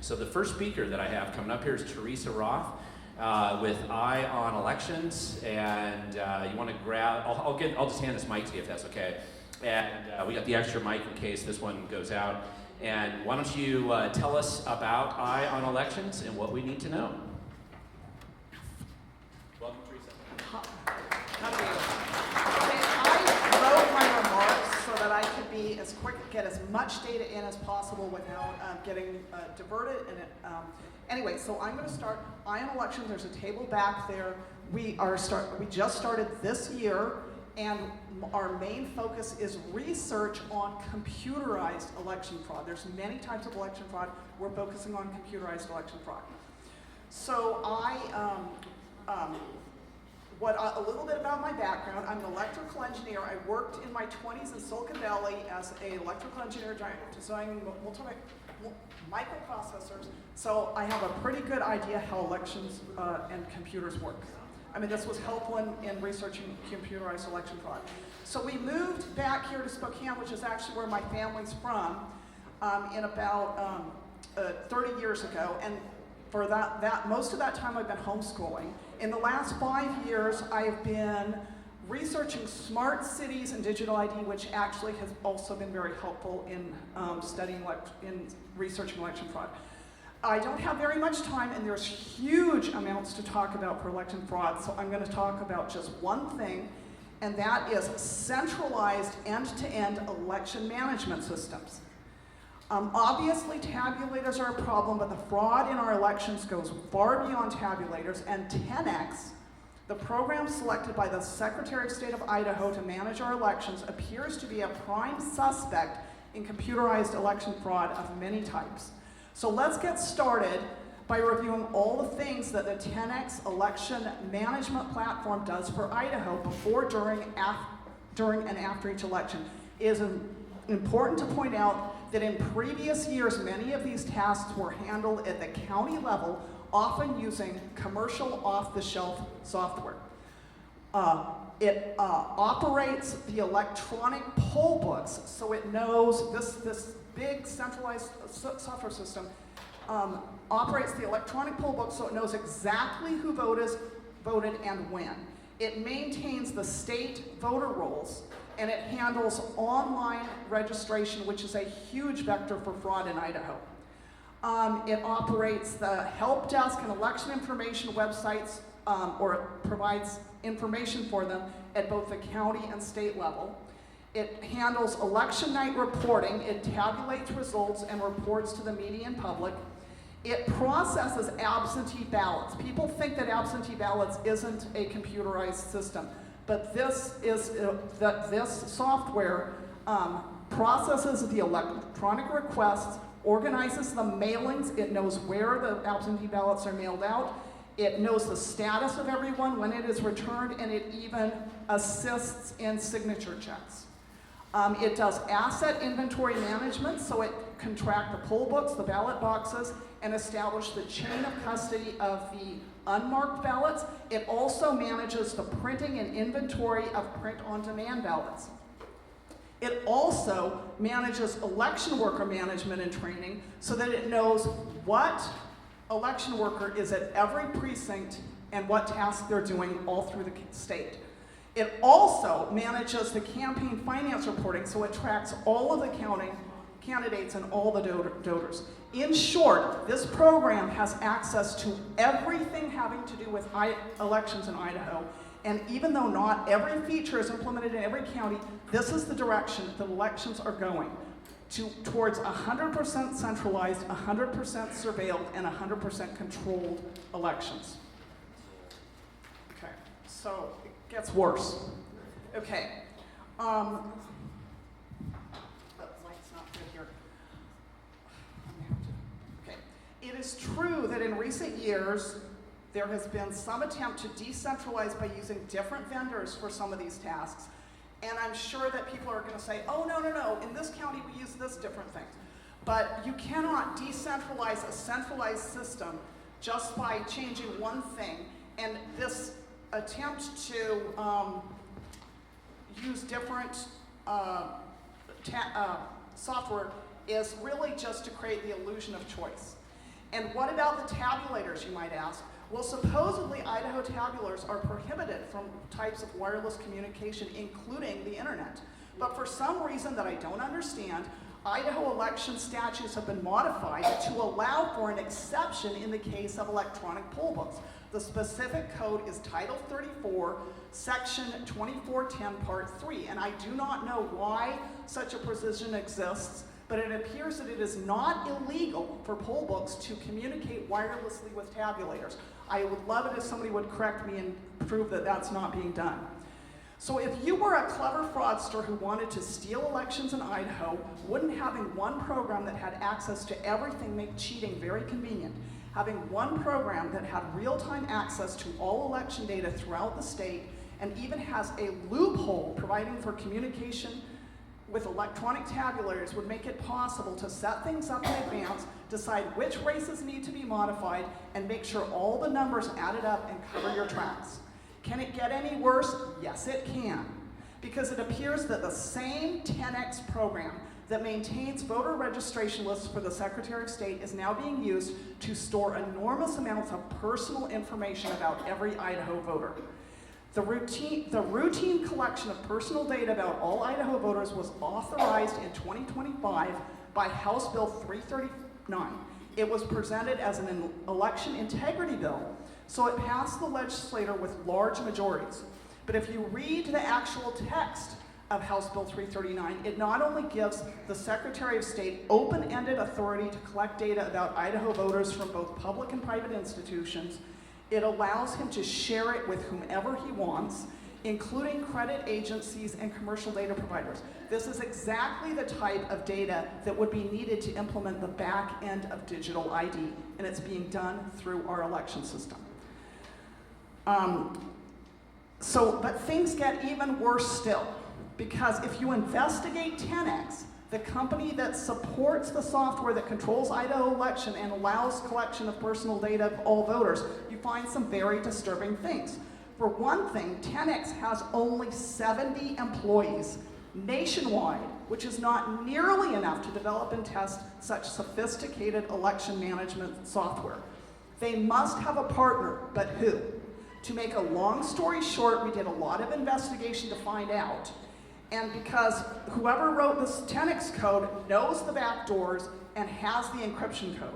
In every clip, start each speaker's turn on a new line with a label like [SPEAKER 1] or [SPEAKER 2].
[SPEAKER 1] So the first speaker that I have coming up here is Teresa Roth with Eye on Elections, and you want to grab, I'll just hand this mic to you if that's okay. And we got the extra mic in case this one goes out. And why don't you tell us about Eye on Elections and what we need to know. Welcome, Teresa.
[SPEAKER 2] I wrote my remarks so that I could be as quick, get as much data in as possible without getting diverted. And anyway, so I'm going to start Eye on Elections. There's a table back there. We just started this year, and our main focus is research on computerized election fraud. There's many types of election fraud. We're focusing on computerized election fraud. So a little bit about my background. I'm an electrical engineer. I worked in my 20s in Silicon Valley as an electrical engineer designing microprocessors. So I have a pretty good idea how elections and computers work. I mean, this was helpful in researching computerized election fraud. So we moved back here to Spokane, which is actually where my family's from, in about 30 years ago. And for most of that time, I've been homeschooling. In the last 5 years, I've been researching smart cities and digital ID, which actually has also been very helpful in researching election fraud. I don't have very much time, and there's huge amounts to talk about for election fraud, so I'm going to talk about just one thing, and that is centralized end-to-end election management systems. Obviously, tabulators are a problem, but the fraud in our elections goes far beyond tabulators, and Tenex, the program selected by the Secretary of State of Idaho to manage our elections, appears to be a prime suspect in computerized election fraud of many types. So let's get started by reviewing all the things that the Tenex election management platform does for Idaho before, during, and after each election. It is important to point out that in previous years, many of these tasks were handled at the county level, often using commercial off-the-shelf software. It operates the electronic poll books, so it knows this big centralized software system operates the electronic poll book, so it knows exactly who voted and when. It maintains the state voter rolls, and it handles online registration, which is a huge vector for fraud in Idaho. It operates the help desk and election information websites, or it provides information for them at both the county and state level. It handles election night reporting. It tabulates results and reports to the media and public. It processes absentee ballots. People think that absentee ballots isn't a computerized system, but this software processes the electronic requests, organizes the mailings. It knows where the absentee ballots are mailed out. It knows the status of everyone when it is returned, and it even assists in signature checks. It does asset inventory management, so it can track the poll books, the ballot boxes, and establish the chain of custody of the unmarked ballots. It also manages the printing and inventory of print-on-demand ballots. It also manages election worker management and training so that it knows what election worker is at every precinct and what tasks they're doing all through the state. It also manages the campaign finance reporting, so it tracks all of the candidates and all the donors. In short, this program has access to everything having to do with elections in Idaho, and even though not every feature is implemented in every county, this is the direction that elections are going, towards 100% centralized, 100% surveilled, and 100% controlled elections. Okay, so it gets worse. Okay. The light's not good here. Okay. It is true that in recent years, there has been some attempt to decentralize by using different vendors for some of these tasks. And I'm sure that people are going to say, oh, no, in this county we use this different thing. But you cannot decentralize a centralized system just by changing one thing. And this attempt to use different software is really just to create the illusion of choice. And what about the tabulators, you might ask? Well, supposedly Idaho tabulators are prohibited from types of wireless communication, including the internet. But for some reason that I don't understand, Idaho election statutes have been modified to allow for an exception in the case of electronic poll books. The specific code is Title 34, Section 2410, Part 3. And I do not know why such a provision exists, but it appears that it is not illegal for poll books to communicate wirelessly with tabulators. I would love it if somebody would correct me and prove that that's not being done. So if you were a clever fraudster who wanted to steal elections in Idaho, wouldn't having one program that had access to everything make cheating very convenient? Having one program that had real-time access to all election data throughout the state and even has a loophole providing for communication with electronic tabulators would make it possible to set things up in advance, decide which races need to be modified, and make sure all the numbers added up and cover your tracks. Can it get any worse? Yes, it can. Because it appears that the same Tenex program that maintains voter registration lists for the Secretary of State is now being used to store enormous amounts of personal information about every Idaho voter. The routine collection of personal data about all Idaho voters was authorized in 2025 by House Bill 339. It was presented as an election integrity bill, so it passed the legislature with large majorities. But if you read the actual text of House Bill 339, it not only gives the Secretary of State open-ended authority to collect data about Idaho voters from both public and private institutions, it allows him to share it with whomever he wants, including credit agencies and commercial data providers. This is exactly the type of data that would be needed to implement the back end of digital ID, and it's being done through our election system. But things get even worse still, because if you investigate Tenex, the company that supports the software that controls Idaho election and allows collection of personal data of all voters, you find some very disturbing things. For one thing, Tenex has only 70 employees nationwide, which is not nearly enough to develop and test such sophisticated election management software. They must have a partner, but who? To make a long story short, we did a lot of investigation to find out. And because whoever wrote this Tenex code knows the back doors and has the encryption code.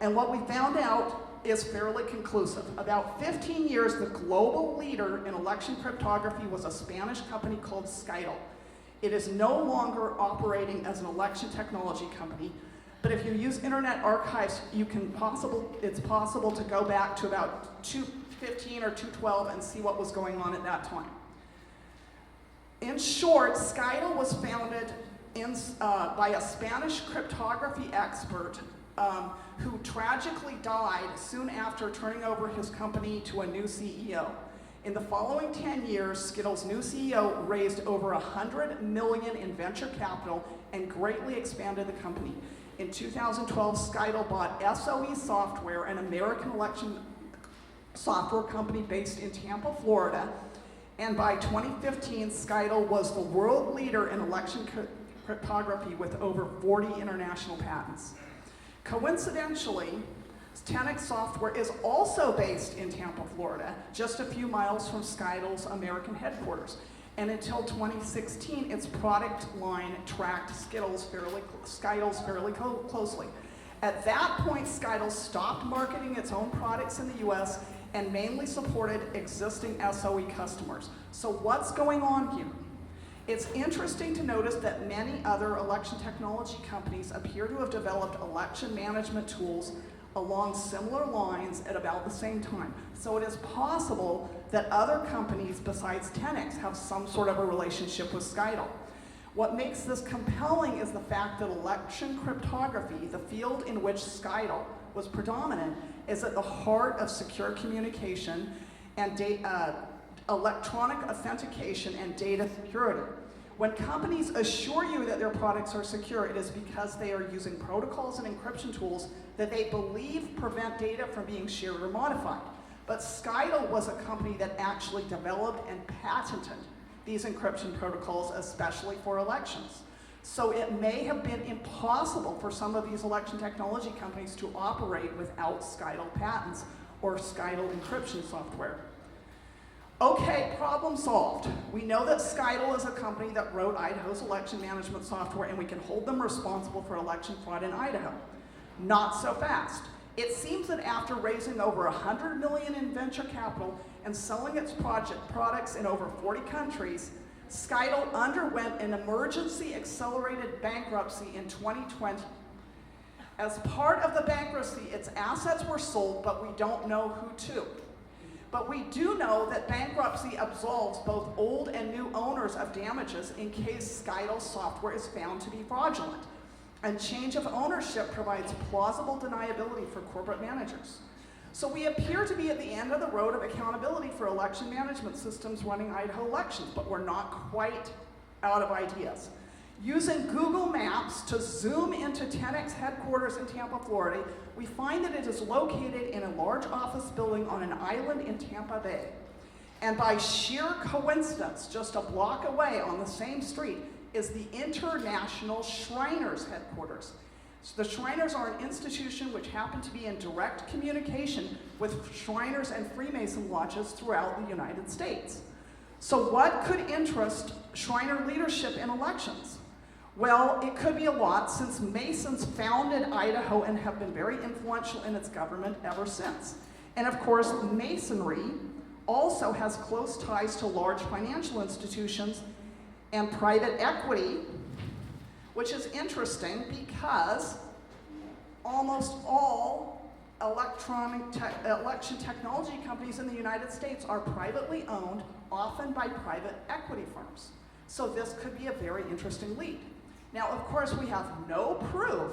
[SPEAKER 2] And what we found out is fairly conclusive. About 15 years, the global leader in election cryptography was a Spanish company called Scytl. It is no longer operating as an election technology company, but if you use Internet Archives, it's possible to go back to about 2015 or 2012 and see what was going on at that time. In short, Scytl was founded by a Spanish cryptography expert who tragically died soon after turning over his company to a new CEO. In the following 10 years, Scytl's new CEO raised over $100 million in venture capital and greatly expanded the company. In 2012, Scytl bought SOE Software, an American election software company based in Tampa, Florida. And by 2015, Scytl was the world leader in election cryptography with over 40 international patents. Coincidentally, Tenex software is also based in Tampa, Florida, just a few miles from Scytl's American headquarters. And until 2016, its product line tracked Scytl's fairly closely. At that point, Scytl stopped marketing its own products in the US and mainly supported existing SOE customers. So what's going on here? It's interesting to notice that many other election technology companies appear to have developed election management tools along similar lines at about the same time. So it is possible that other companies besides Tenex have some sort of a relationship with Scytl. What makes this compelling is the fact that election cryptography, the field in which Scytl was predominant, is at the heart of secure communication and electronic authentication and data security. When companies assure you that their products are secure, it is because they are using protocols and encryption tools that they believe prevent data from being shared or modified. But Scytl was a company that actually developed and patented these encryption protocols, especially for elections. So it may have been impossible for some of these election technology companies to operate without Scytl patents or Scytl encryption software. Okay, problem solved. We know that Scytl is a company that wrote Idaho's election management software, and we can hold them responsible for election fraud in Idaho. Not so fast. It seems that after raising over $100 million in venture capital and selling its products in over 40 countries, Scytl underwent an emergency accelerated bankruptcy in 2020. As part of the bankruptcy, its assets were sold, but we don't know who to. But we do know that bankruptcy absolves both old and new owners of damages in case Scytl software is found to be fraudulent. And change of ownership provides plausible deniability for corporate managers. So we appear to be at the end of the road of accountability for election management systems running Idaho elections, but we're not quite out of ideas. Using Google Maps to zoom into Tenex headquarters in Tampa, Florida, we find that it is located in a large office building on an island in Tampa Bay. And by sheer coincidence, just a block away on the same street is the International Shriners headquarters. So the Shriners are an institution which happen to be in direct communication with Shriners and Freemason lodges throughout the United States. So what could interest Shriner leadership in elections? Well, it could be a lot, since Masons founded Idaho and have been very influential in its government ever since. And of course, Masonry also has close ties to large financial institutions and private equity, which is interesting because almost all election technology companies in the United States are privately owned, often by private equity firms. So this could be a very interesting lead. Now, of course, we have no proof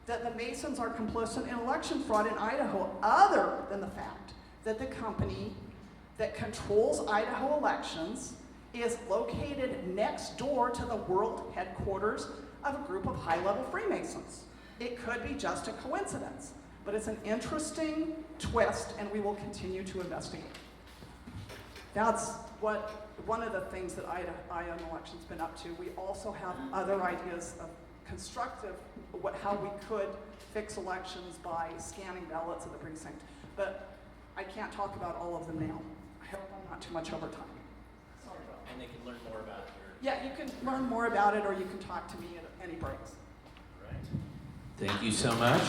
[SPEAKER 2] that the Masons are complicit in election fraud in Idaho, other than the fact that the company that controls Idaho elections is located next door to the world headquarters of a group of high-level Freemasons. It could be just a coincidence, but it's an interesting twist, and we will continue to investigate. That's one of the things that Idaho Election's been up to. We also have other ideas of constructive, how we could fix elections by scanning ballots at the precinct. But I can't talk about all of them now. I hope I'm not too much over time. Sorry about that.
[SPEAKER 3] And they can learn more about your...
[SPEAKER 2] Yeah, you can learn more about it, or you can talk to me at any breaks.
[SPEAKER 3] Right.
[SPEAKER 1] Thank you so much.